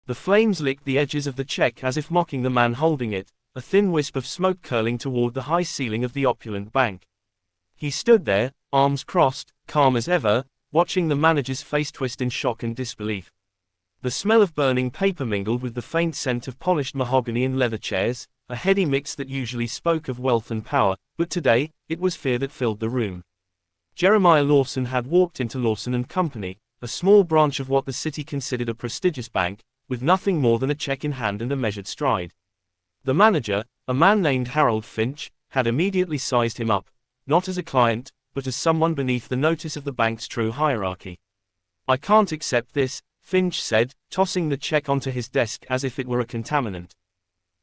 The flames licked the edges of the check as if mocking the man holding it, a thin wisp of smoke curling toward the high ceiling of the opulent bank. He stood there, arms crossed, calm as ever, watching the manager's face twist in shock and disbelief. The smell of burning paper mingled with the faint scent of polished mahogany and leather chairs, a heady mix that usually spoke of wealth and power, but today, it was fear that filled the room. Jeremiah Lawson had walked into Lawson & Company, a small branch of what the city considered a prestigious bank, with nothing more than a check in hand and a measured stride. The manager, a man named Harold Finch, had immediately sized him up, not as a client, but as someone beneath the notice of the bank's true hierarchy. "I can't accept this," Finch said, tossing the check onto his desk as if it were a contaminant.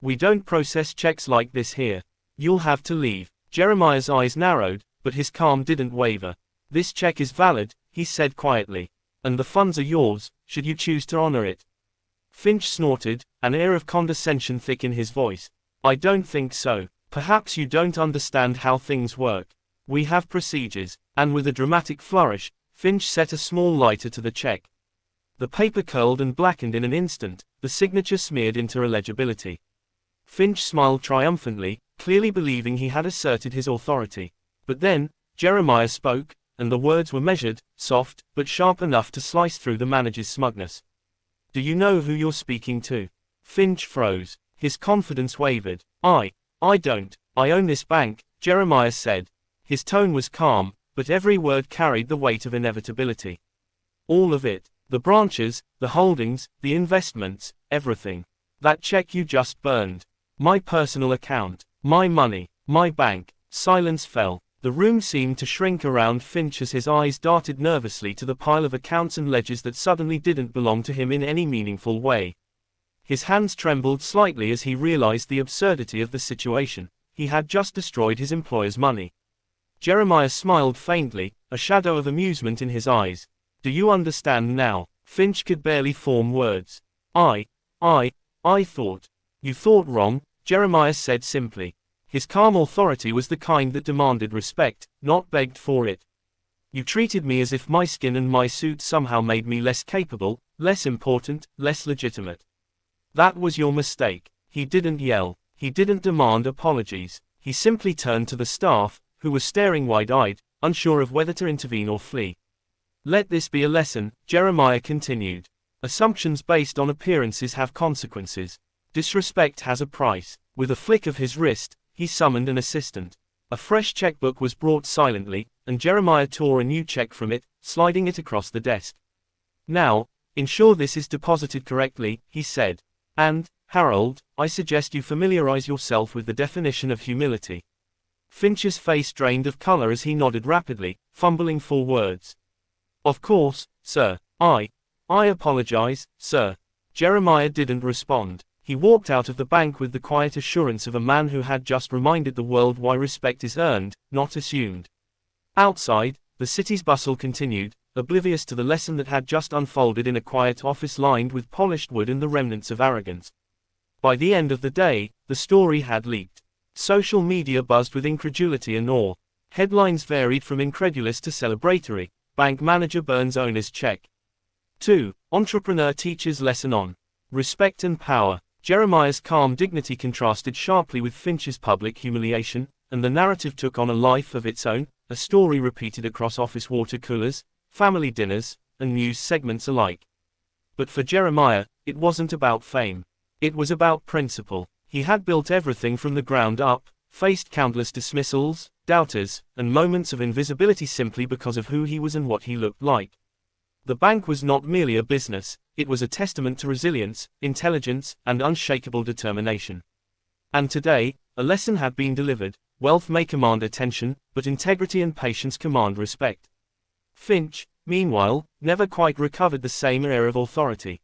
"We don't process checks like this here. You'll have to leave." Jeremiah's eyes narrowed, but his calm didn't waver. "This check is valid," he said quietly. "And the funds are yours, should you choose to honor it." Finch snorted, an air of condescension thick in his voice. "I don't think so. Perhaps you don't understand how things work. We have procedures." And with a dramatic flourish, Finch set a small lighter to the check. The paper curled and blackened in an instant, the signature smeared into illegibility. Finch smiled triumphantly, clearly believing he had asserted his authority. But then, Jeremiah spoke, and the words were measured, soft, but sharp enough to slice through the manager's smugness. "Do you know who you're speaking to?" Finch froze. His confidence wavered. I don't. I own this bank," Jeremiah said. His tone was calm, but every word carried the weight of inevitability. "All of it. The branches, the holdings, the investments, everything. That check you just burned. My personal account. My money. My bank." Silence fell. The room seemed to shrink around Finch as his eyes darted nervously to the pile of accounts and ledgers that suddenly didn't belong to him in any meaningful way. His hands trembled slightly as he realized the absurdity of the situation. He had just destroyed his employer's money. Jeremiah smiled faintly, a shadow of amusement in his eyes. "Do you understand now?" Finch could barely form words. I thought. "You thought wrong," Jeremiah said simply. His calm authority was the kind that demanded respect, not begged for it. "You treated me as if my skin and my suit somehow made me less capable, less important, less legitimate. That was your mistake." He didn't yell. He didn't demand apologies. He simply turned to the staff, who were staring wide-eyed, unsure of whether to intervene or flee. "Let this be a lesson," Jeremiah continued. "Assumptions based on appearances have consequences. Disrespect has a price." With a flick of his wrist, he summoned an assistant. A fresh checkbook was brought silently, and Jeremiah tore a new check from it, sliding it across the desk. "Now, ensure this is deposited correctly," he said. "And, Harold, I suggest you familiarize yourself with the definition of humility." Finch's face drained of color as he nodded rapidly, fumbling for words. "Of course, sir. I apologize, sir." Jeremiah didn't respond. He walked out of the bank with the quiet assurance of a man who had just reminded the world why respect is earned, not assumed. Outside, the city's bustle continued, oblivious to the lesson that had just unfolded in a quiet office lined with polished wood and the remnants of arrogance. By the end of the day, the story had leaked. Social media buzzed with incredulity and awe. Headlines varied from incredulous to celebratory. Bank manager burns owner's check. 2. Entrepreneur teaches lesson on respect and power. Jeremiah's calm dignity contrasted sharply with Finch's public humiliation, and the narrative took on a life of its own, a story repeated across office water coolers, family dinners, and news segments alike. But for Jeremiah, it wasn't about fame. It was about principle. He had built everything from the ground up, faced countless dismissals, doubters, and moments of invisibility simply because of who he was and what he looked like. The bank was not merely a business, it was a testament to resilience, intelligence, and unshakable determination. And today, a lesson had been delivered: wealth may command attention, but integrity and patience command respect. Finch, meanwhile, never quite recovered the same air of authority.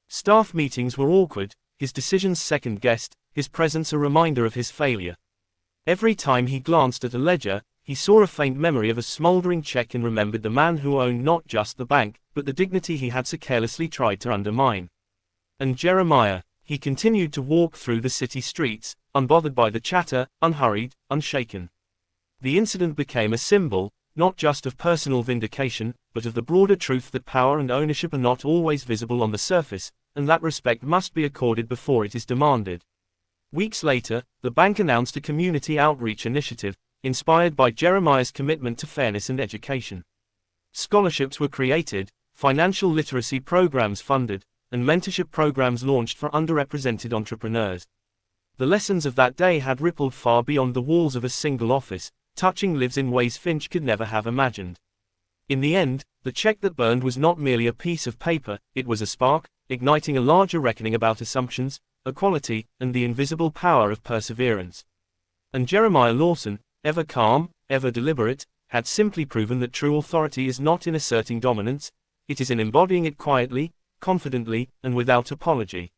Staff meetings were awkward, his decisions second-guessed, his presence a reminder of his failure. Every time he glanced at a ledger, he saw a faint memory of a smoldering check and remembered the man who owned not just the bank, but the dignity he had so carelessly tried to undermine. And Jeremiah, he continued to walk through the city streets, unbothered by the chatter, unhurried, unshaken. The incident became a symbol, not just of personal vindication, but of the broader truth that power and ownership are not always visible on the surface, and that respect must be accorded before it is demanded. Weeks later, the bank announced a community outreach initiative, inspired by Jeremiah's commitment to fairness and education. Scholarships were created, financial literacy programs funded, and mentorship programs launched for underrepresented entrepreneurs. The lessons of that day had rippled far beyond the walls of a single office, touching lives in ways Finch could never have imagined. In the end, the check that burned was not merely a piece of paper, it was a spark, igniting a larger reckoning about assumptions, equality, and the invisible power of perseverance. And Jeremiah Lawson, ever calm, ever deliberate, had simply proven that true authority is not in asserting dominance, it is in embodying it quietly, confidently, and without apology.